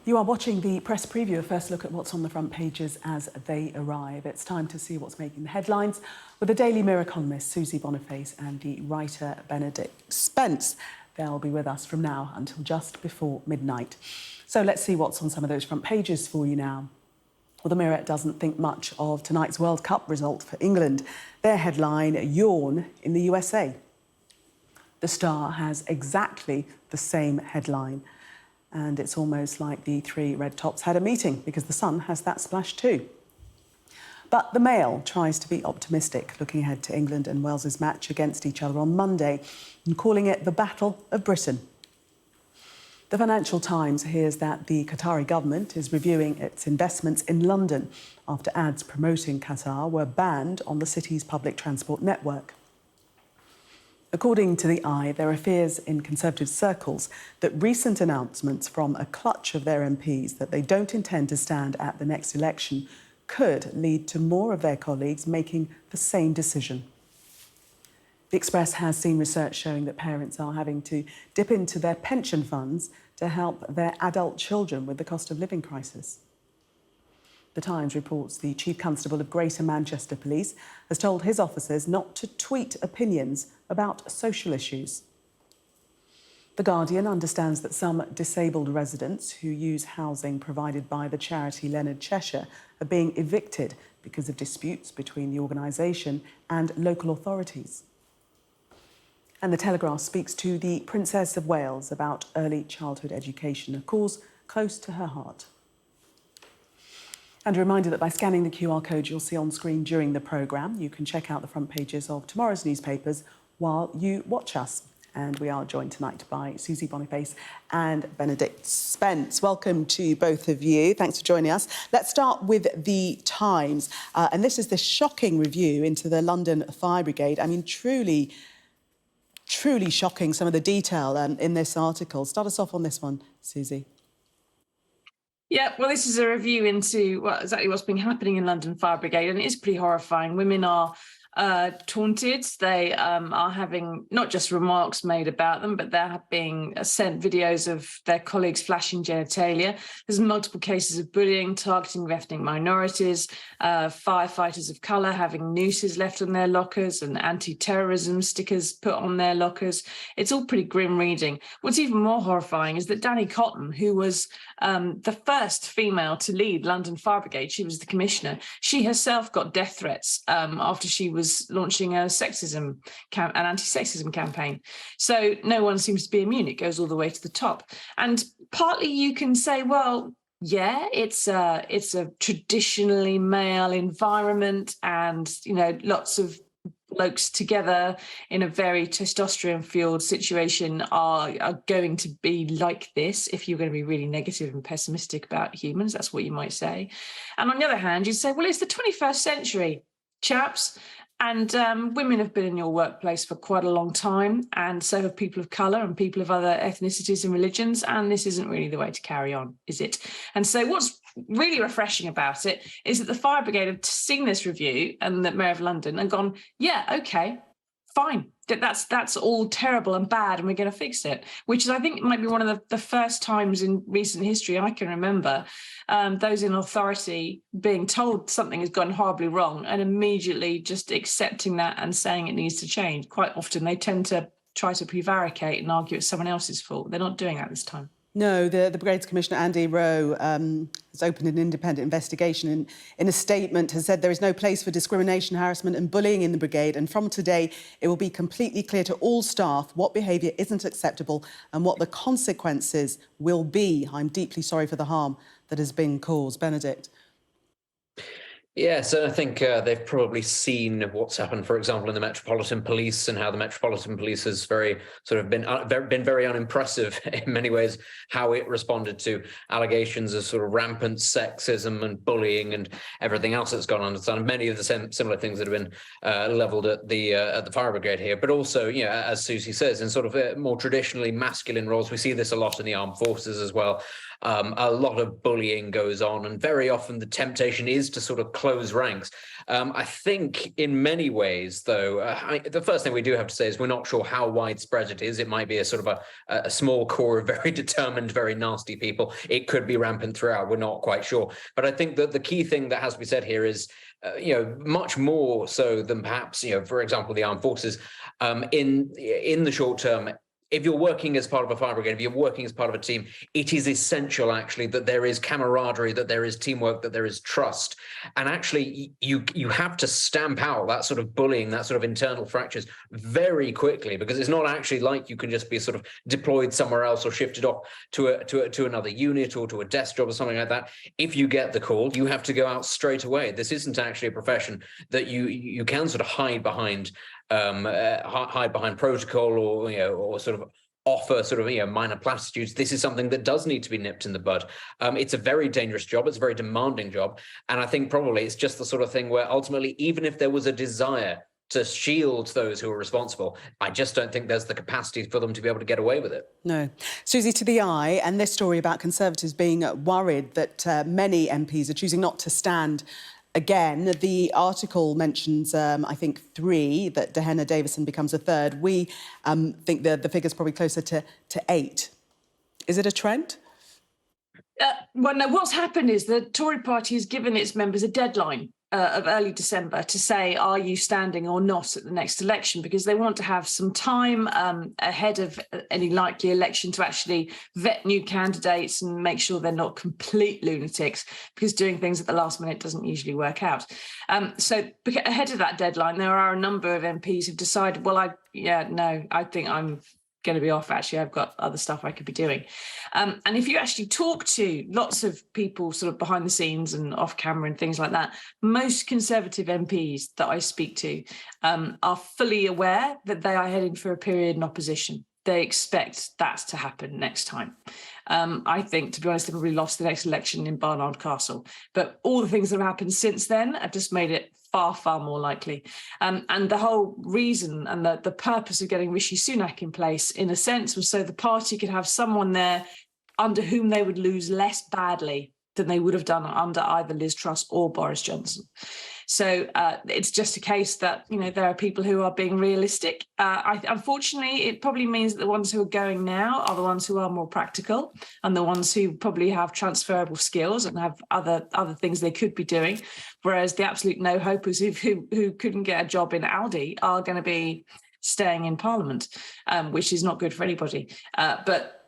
You are watching the press preview, a first look at what's on the front pages as they arrive. It's time to see what's making the headlines with the Daily Mirror columnist Susie Boniface and the writer Benedict Spence. They'll be with us from now until just before midnight. So let's see what's on some of those front pages for you now. Well, the Mirror doesn't think much of tonight's World Cup result for England. Their headline, yawn in the USA. The Star has exactly the same headline. And it's almost like the three red tops had a meeting because the Sun has that splash too. But the Mail tries to be optimistic, looking ahead to England and Wales's match against each other on Monday and calling it the Battle of Britain. The Financial Times hears that the Qatari government is reviewing its investments in London after ads promoting Qatar were banned on the city's public transport network. According to The Eye, there are fears in Conservative circles that recent announcements from a clutch of their MPs that they don't intend to stand at the next election could lead to more of their colleagues making the same decision. The Express has seen research showing that parents are having to dip into their pension funds to help their adult children with the cost of living crisis. The Times reports the Chief Constable of Greater Manchester Police has told his officers not to tweet opinions about social issues. The Guardian understands that some disabled residents who use housing provided by the charity Leonard Cheshire are being evicted because of disputes between the organisation and local authorities. And the Telegraph speaks to the Princess of Wales about early childhood education, a cause close to her heart. And a reminder that by scanning the QR code you'll see on screen during the programme, you can check out the front pages of tomorrow's newspapers while you watch us. And we are joined tonight by Susie Boniface and Benedict Spence. Welcome to both of you. Thanks for joining us. Let's start with the Times. And this is the shocking review into the London Fire Brigade. I mean, truly shocking, some of the detail in this article. Start us off on this one, Susie. Yeah, well, this is a review into exactly what's been happening in London Fire Brigade, and it is pretty horrifying. Women are taunted. They are having not just remarks made about them, but they're being sent videos of their colleagues flashing genitalia. There's multiple cases of bullying, targeting ethnic minorities, firefighters of colour having nooses left on their lockers and anti-terrorism stickers put on their lockers. It's all pretty grim reading. What's even more horrifying is that Danny Cotton, who was the first female to lead London Fire Brigade, she was the commissioner, she herself got death threats after she was launching an anti-sexism campaign. So no one seems to be immune. It goes all the way to the top. And partly you can say, well, yeah, it's a traditionally male environment, and lots of blokes together in a very testosterone-fueled situation are going to be like this. If you're going to be really negative and pessimistic about humans, that's what you might say. And on the other hand, you'd say, well, it's the 21st century, chaps. And women have been in your workplace for quite a long time, and so have people of colour and people of other ethnicities and religions, and this isn't really the way to carry on, is it? And so what's really refreshing about it is that the Fire Brigade have seen this review and the Mayor of London and gone, yeah, OK, fine, that's all terrible and bad and we're going to fix it, which is, I think, might be one of the first times in recent history I can remember those in authority being told something has gone horribly wrong and immediately just accepting that and saying it needs to change. Quite often they tend to try to prevaricate and argue it's someone else's fault. They're not doing that this time. No, the Brigade's Commissioner, Andy Rowe, has opened an independent investigation and in a statement has said there is no place for discrimination, harassment and bullying in the Brigade, and from today it will be completely clear to all staff what behaviour isn't acceptable and what the consequences will be. I'm deeply sorry for the harm that has been caused. Benedict. Yes, I think they've probably seen what's happened, for example, in the Metropolitan Police, and how the Metropolitan Police has been very unimpressive in many ways, how it responded to allegations of sort of rampant sexism and bullying and everything else that's gone on. And many of the similar things that have been levelled at the Fire Brigade here, but also, as Susie says, in sort of more traditionally masculine roles. We see this a lot in the armed forces as well. A lot of bullying goes on, and very often the temptation is to sort of close ranks. I think in many ways, though, the first thing we do have to say is we're not sure how widespread it is. It might be a sort of a small core of very determined, very nasty people. It could be rampant throughout. We're not quite sure. But I think that the key thing that has to be said here is, much more so than perhaps, for example, the armed forces, in the short term, if you're working as part of a fire brigade, if you're working as part of a team, it is essential actually that there is camaraderie, that there is teamwork, that there is trust. And actually you have to stamp out that sort of bullying, that sort of internal fractures very quickly, because it's not actually like you can just be sort of deployed somewhere else or shifted off to another unit or to a desk job or something like that. If you get the call, you have to go out straight away. This isn't actually a profession that you can sort of hide behind protocol or sort of offer sort of minor platitudes. This is something that does need to be nipped in the bud. It's a very dangerous job. It's a very demanding job. And I think probably it's just the sort of thing where ultimately, even if there was a desire to shield those who are responsible, I just don't think there's the capacity for them to be able to get away with it. No. Susie, to the eye, and this story about Conservatives being worried that many MPs are choosing not to stand again. The article mentions, I think, 3, that Dehenna Davison becomes a 3rd. We think the figure's probably closer to 8. Is it a trend? Well, no, what's happened is the Tory party has given its members a deadline of early December to say, are you standing or not at the next election? Because they want to have some time ahead of any likely election to actually vet new candidates and make sure they're not complete lunatics, because doing things at the last minute doesn't usually work out. So ahead of that deadline, there are a number of MPs who've decided, well, I think I'm going to be off. Actually, I've got other stuff I could be doing. And if you actually talk to lots of people sort of behind the scenes and off camera and things like that, most Conservative MPs that I speak to are fully aware that they are heading for a period in opposition. They expect that to happen next time. I think, to be honest, they probably lost the next election in Barnard Castle. But all the things that have happened since then have just made it far, far more likely. And the whole reason and the purpose of getting Rishi Sunak in place, in a sense, was so the party could have someone there under whom they would lose less badly than they would have done under either Liz Truss or Boris Johnson. So it's just a case that, there are people who are being realistic. Unfortunately, it probably means that the ones who are going now are the ones who are more practical and the ones who probably have transferable skills and have other things they could be doing. Whereas the absolute no-hopers who couldn't get a job in Aldi are going to be staying in Parliament, which is not good for anybody. But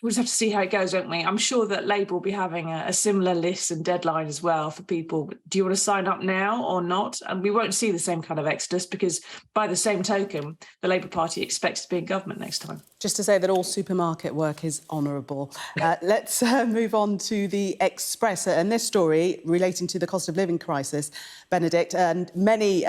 we'll just have to see how it goes, don't we? I'm sure that Labour will be having a similar list and deadline as well for people. Do you want to sign up now or not? And we won't see the same kind of exodus because, by the same token, the Labour Party expects to be in government next time. Just to say that all supermarket work is honourable. Let's move on to the Express. And this story relating to the cost of living crisis, Benedict, and many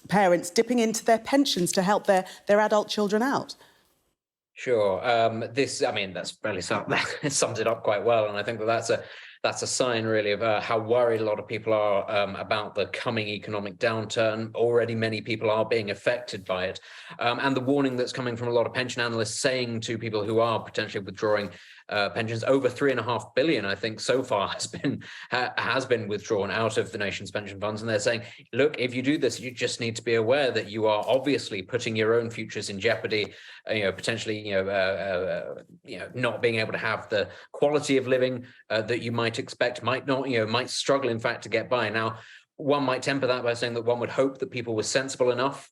parents dipping into their pensions to help their adult children out. Sure. That's really that sums it up quite well. And I think that's a sign really of how worried a lot of people are about the coming economic downturn. Already many people are being affected by it. And the warning that's coming from a lot of pension analysts saying to people who are potentially withdrawing pensions, over $3.5 billion, I think, so far has been withdrawn out of the nation's pension funds. And they're saying, look, if you do this, you just need to be aware that you are obviously putting your own futures in jeopardy, potentially, not being able to have the quality of living that you might expect, might struggle, in fact, to get by. Now, one might temper that by saying that one would hope that people were sensible enough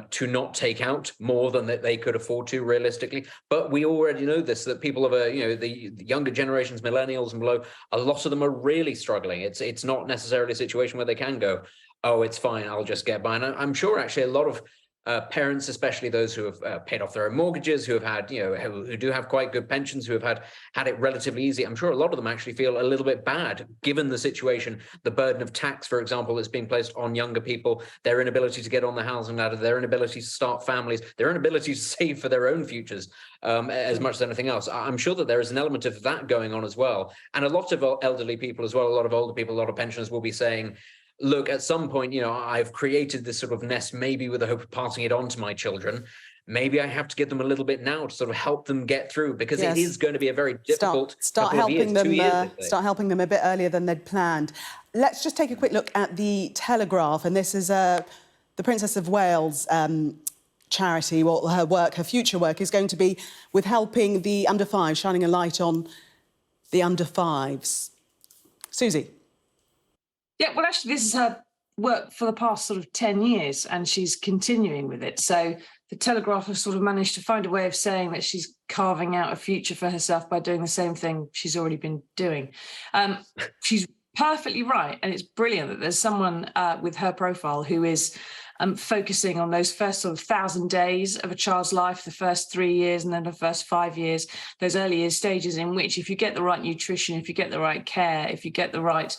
to not take out more than that they could afford to realistically. But we already know this, that people of the younger generations, millennials and below, a lot of them are really struggling. It's not necessarily a situation where they can go, oh, it's fine, I'll just get by. And I'm sure actually a lot of parents, especially those who have paid off their own mortgages, who have had, who do have quite good pensions, who have had it relatively easy. I'm sure a lot of them actually feel a little bit bad, given the situation, the burden of tax, for example, that's being placed on younger people, their inability to get on the housing ladder, their inability to start families, their inability to save for their own futures, as much as anything else. I'm sure that there is an element of that going on as well. And a lot of elderly people as well, a lot of older people, a lot of pensioners will be saying, look, at some point, I've created this sort of nest, maybe with the hope of passing it on to my children. maybe I have to give them a little bit now to sort of help them get through, because Yes. it is going to be a very difficult start couple of helping years, them. 2 years. Start helping them a bit earlier than they'd planned. Let's just take a quick look at the Telegraph, and this is the Princess of Wales charity. Well, her future work is going to be with helping the under fives, shining a light on the under fives. Susie. Yeah, well, actually, this is her work for the past sort of 10 years, and she's continuing with it. So the Telegraph has sort of managed to find a way of saying that she's carving out a future for herself by doing the same thing she's already been doing. She's perfectly right, and it's brilliant that there's someone with her profile who is focusing on those first sort of 1,000 days of a child's life, the first 3 years and then the first 5 years, those early years stages in which, if you get the right nutrition, if you get the right care, if you get the right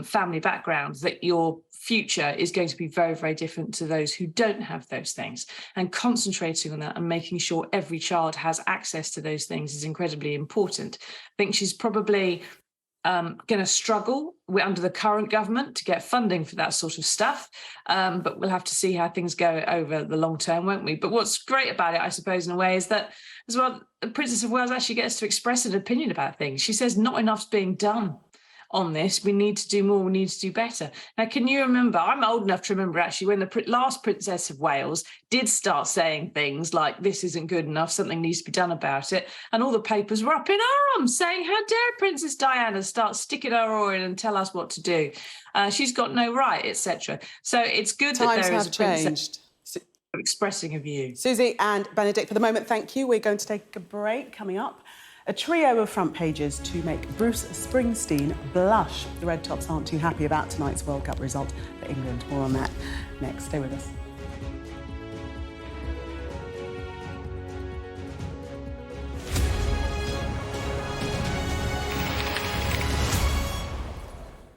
family background, that your future is going to be very, very different to those who don't have those things. And concentrating on that and making sure every child has access to those things is incredibly important. I think she's probably going to struggle under the current government to get funding for that sort of stuff. But we'll have to see how things go over the long term, won't we? But what's great about it, I suppose, in a way, is that as well, the Princess of Wales actually gets to express an opinion about things. She says not enough's being done on this. We need to do more. We need to do better. Now, can you remember, I'm old enough to remember actually when the last Princess of Wales did start saying things like, this isn't good enough, something needs to be done about it. And all the papers were up in arms saying, how dare Princess Diana start sticking her oar in and tell us what to do? She's got no right, etc. So it's good that there is a princess expressing a view. Susie and Benedict, for the moment, thank you. We're going to take a break. Coming up, a trio of front pages to make Bruce Springsteen blush. The Red Tops aren't too happy about tonight's World Cup result for England. More on that next. Stay with us.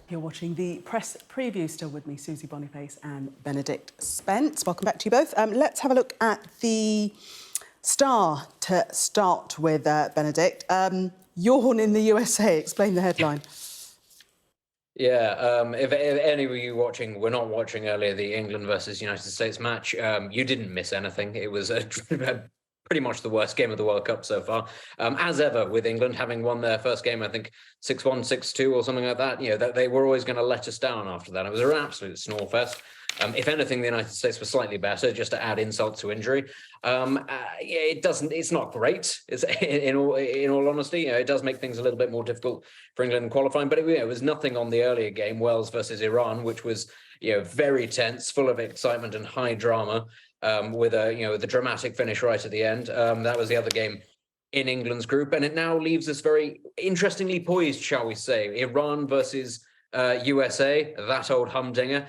You're watching the press preview. Still with me, Susie Boniface and Benedict Spence. Welcome back to you both. Let's have a look at the Star to start with, Benedict. Yawn in the USA. Explain the headline. Yeah, if any of you watching were not watching earlier the England versus United States match, you didn't miss anything. It was pretty much the worst game of the World Cup so far, as ever with England, having won their first game, I think 6-1, 6-2 or something like that. You know, they were always going to let us down after that. It was an absolute snore fest. If anything, the United States were slightly better, just to add insult to injury. It's not great. It's in all honesty, you know, it does make things a little bit more difficult for England in qualifying. But it was nothing on the earlier game, Wales versus Iran, which was, you know, very tense, full of excitement and high drama, with the dramatic finish right at the end. That was the other game in England's group, and it now leaves us very interestingly poised, shall we say, Iran versus USA, that old humdinger.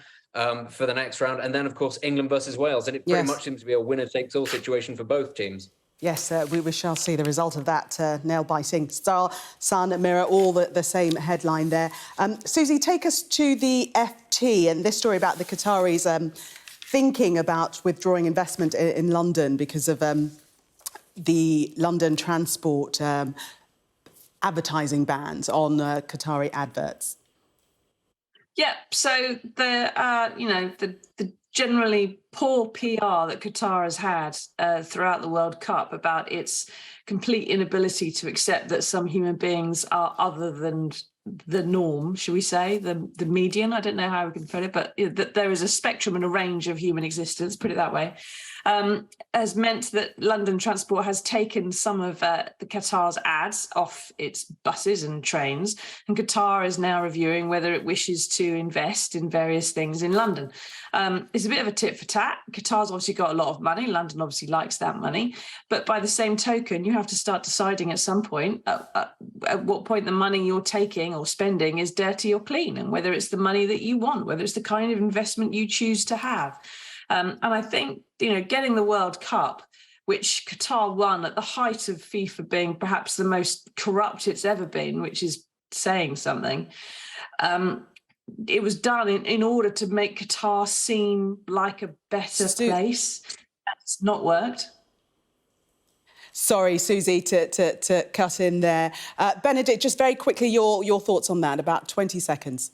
For the next round, and then of course England versus Wales, and it pretty much seems to be a winner-takes-all situation for both teams. Yes, we shall see the result of that nail-biting Star, Sun, Mirror, all the same headline there. Susie, take us to the FT and this story about the Qataris thinking about withdrawing investment in London because of the London transport advertising bans on Qatari adverts. Yeah, so the generally poor PR that Qatar has had throughout the World Cup about its complete inability to accept that some human beings are other than the norm, shall we say, the median. I don't know how we can put it, but that there is a spectrum and a range of human existence, put it that way, has meant that London Transport has taken some of the Qatar's ads off its buses and trains, and Qatar is now reviewing whether it wishes to invest in various things in London. It's a bit of a tit for tat. Qatar's obviously got a lot of money. London obviously likes that money. But by the same token, you have to start deciding at some point at what point the money you're taking or spending is dirty or clean, and whether it's the money that you want, whether it's the kind of investment you choose to have. And I think, getting the World Cup, which Qatar won at the height of FIFA being perhaps the most corrupt it's ever been, which is saying something, it was done in order to make Qatar seem like a better place. That's not worked. Sorry, Susie, to cut in there. Benedict, just very quickly, your thoughts on that, about 20 seconds.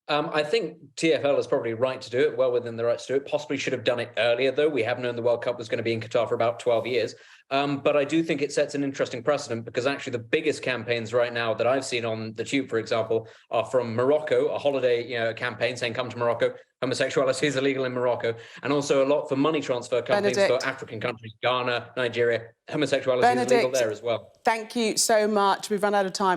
I think TfL is probably right to do it, well within the right to do it. Possibly should have done it earlier, though. We have known the World Cup was going to be in Qatar for about 12 years. But I do think it sets an interesting precedent, because actually the biggest campaigns right now that I've seen on the tube, for example, are from Morocco, a holiday campaign saying come to Morocco. Homosexuality is illegal in Morocco. And also a lot for money transfer campaigns for African countries, Ghana, Nigeria. Homosexuality is illegal there as well. Thank you so much. We've run out of time.